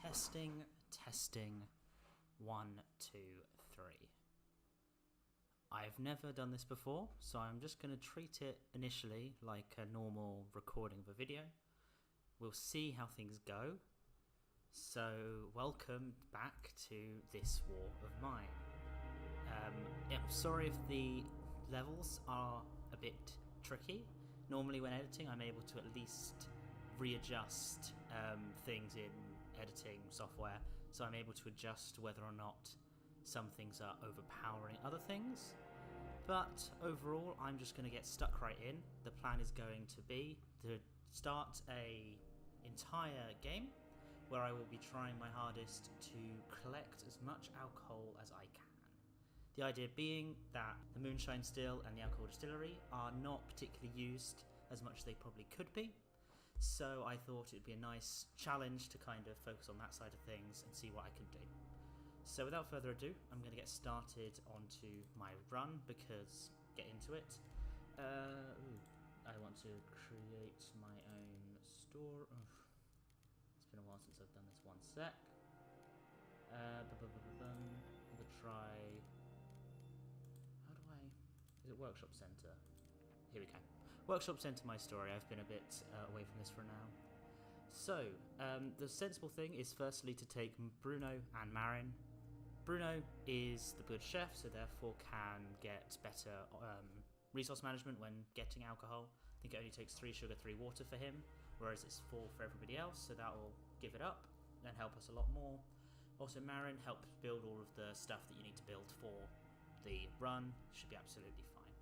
Testing, 1, 2, 3. I've never done this before, so I'm just going to treat it initially like a normal recording of a video. We'll see how things go. So, welcome back to this war of mine. I'm sorry if the levels are a bit tricky. Normally when editing I'm able to at least readjust things in editing software, so I'm able to adjust whether or not some things are overpowering other things. But overall I'm just going to get stuck right in. The plan is going to be to start an entire game where I will be trying my hardest to collect as much alcohol as I can. The idea being that the Moonshine still and the alcohol distillery are not particularly used as much as they probably could be, so I thought it'd be a nice challenge to kind of focus on that side of things and see what I can do. So without further ado, I'm going to get started onto my run, because get into it. I want to create my own store. It's been a while since I've done this. One sec. I'm going to try... How do I... Is it Workshop Center? Here we go. Workshop Center my story. I've been a bit away from this for now. So, the sensible thing is firstly to take Bruno and Marin. Bruno is the good chef, so therefore can get better resource management when getting alcohol. I think it only takes 3 sugar, 3 water for him, whereas it's 4 for everybody else, so that will give it up and help us a lot more. Also, Marin helps build all of the stuff that you need to build for the run. Should be absolutely fine.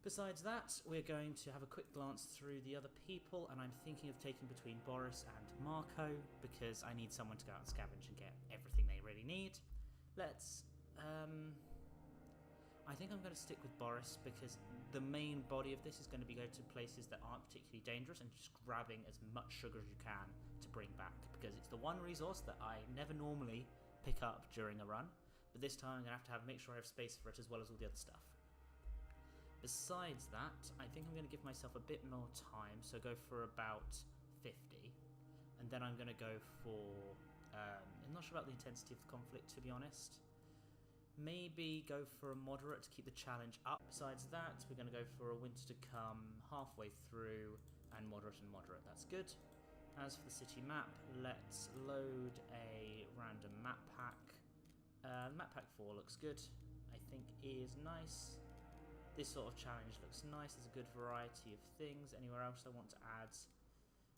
Besides that, we're going to have a quick glance through the other people, and I'm thinking of taking between Boris and Marco, because I need someone to go out and scavenge and get everything they really need. Let's... I think I'm going to stick with Boris, because the main body of this is going to be going to places that aren't particularly dangerous and just grabbing as much sugar as you can to bring back, because it's the one resource that I never normally pick up during a run, but this time I'm going to make sure I have space for it as well as all the other stuff. Besides that, I think I'm going to give myself a bit more time, so go for about 50, and then I'm going to go for... I'm not sure about the intensity of the conflict, to be honest. Maybe go for a moderate to keep the challenge up. Besides that, we're going to go for a winter to come halfway through, and moderate, that's good. As for the city map, let's load a random map pack. Map pack 4 looks good, I think is nice. This sort of challenge looks nice, there's a good variety of things. Anywhere else I want to add?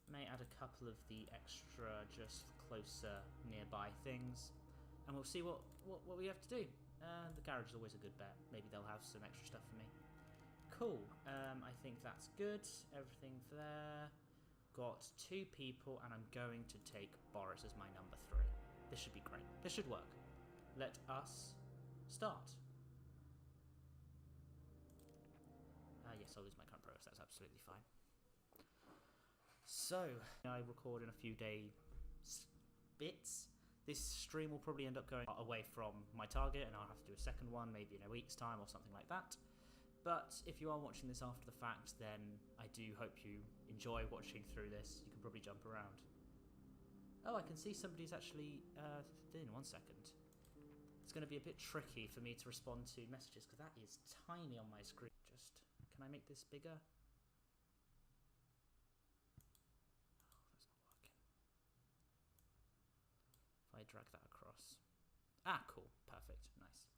May add a couple of the extra, just closer, nearby things. And we'll see what we have to do. The garage is always a good bet. Maybe they'll have some extra stuff for me. Cool, I think that's good. Everything there. Got 2 people, and I'm going to take Boris as my number 3. This should be great. This should work. Let us start. Yes, I'll lose my current progress, that's absolutely fine. So, I record in a few bits. This stream will probably end up going away from my target, and I'll have to do a second one, maybe in a week's time or something like that. But if you are watching this after the fact, then I do hope you enjoy watching through this. You can probably jump around. Oh, I can see somebody's actually in. 1 second. It's going to be a bit tricky for me to respond to messages, because that is tiny on my screen. Just, can I make this bigger? Oh, that's not working. If I drag that across. Ah, cool. Perfect. Nice.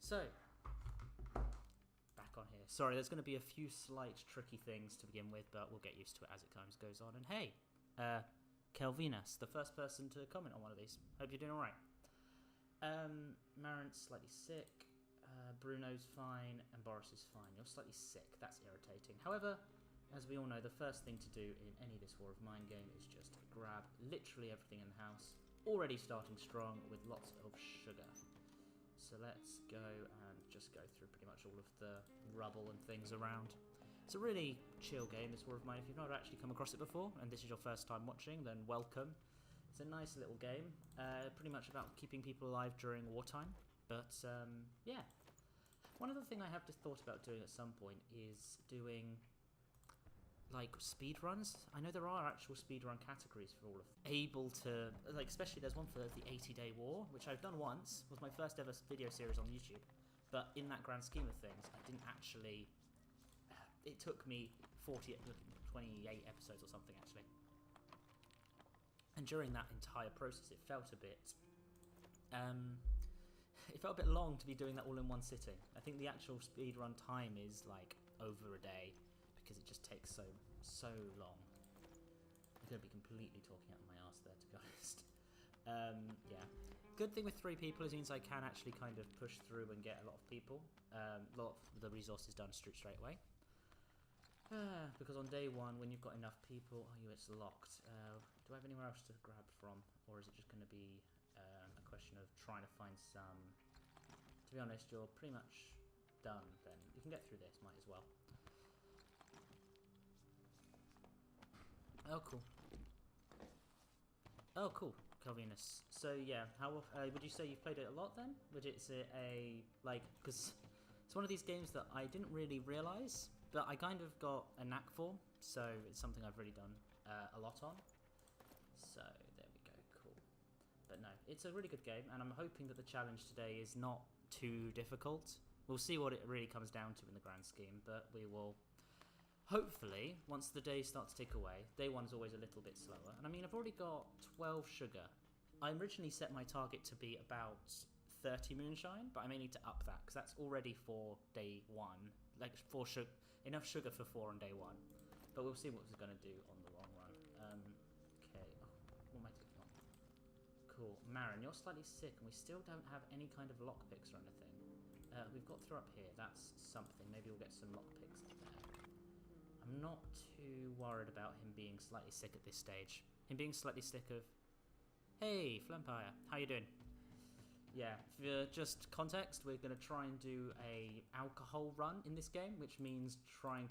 So, back on here. Sorry, there's going to be a few slight tricky things to begin with, but we'll get used to it as it goes on. And hey, Kelvinus, the first person to comment on one of these. Hope you're doing alright. Marin's slightly sick. Bruno's fine, and Boris is fine. You're slightly sick, that's irritating. However, as we all know, the first thing to do in any of this War of Mine game is just grab literally everything in the house, already starting strong with lots of sugar. So let's go and just go through pretty much all of the rubble and things around. It's a really chill game, this War of Mine. If you've not actually come across it before, and this is your first time watching, then welcome. It's a nice little game, pretty much about keeping people alive during wartime. But, yeah. One other thing I have just thought about doing at some point is doing like speed runs. I know there are actual speed run categories for all of them. Able to, like, especially there's one for the 80-day war, which I've done once. Was my first ever video series on YouTube, but in that grand scheme of things, I didn't actually. It took me 28 episodes or something actually, and during that entire process, it felt a bit. It felt a bit long to be doing that all in one sitting. I think the actual speed run time is like over a day. Because it just takes so long. I'm going to be completely talking out of my arse there, to be honest. Yeah. Good thing with 3 people is it means I can actually kind of push through and get a lot of people. A lot of the resources done straight away. Because on day 1, when you've got enough people... Oh, it's locked. Do I have anywhere else to grab from? Or is it just going to be a question of trying to find some... To be honest, you're pretty much done then. You can get through this, might as well. Oh, cool. Oh, cool. Calvinus. So, yeah, how would you say you've played it a lot, then? Would it say like, because it's one of these games that I didn't really realise, but I kind of got a knack for, so it's something I've really done a lot on. So, there we go, cool. But no, it's a really good game, and I'm hoping that the challenge today is not too difficult. We'll see what it really comes down to in the grand scheme, but we will... Hopefully, once the days start to tick away, day 1's always a little bit slower. And I mean, I've already got 12 sugar. I originally set my target to be about 30 moonshine, but I may need to up that, because that's already for day 1. Like, enough sugar for 4 on day 1. But we'll see what it's going to do on the long run. Okay. Oh, what am I taking on? Cool. Marin, you're slightly sick, and we still don't have any kind of lockpicks or anything. We've got through up here. That's something. Maybe we'll get some lockpicks there. I'm not too worried about him being slightly sick at this stage. Him being slightly sick of... Hey, Flempire, how you doing? Yeah, for just context, we're going to try and do a alcohol run in this game, which means trying to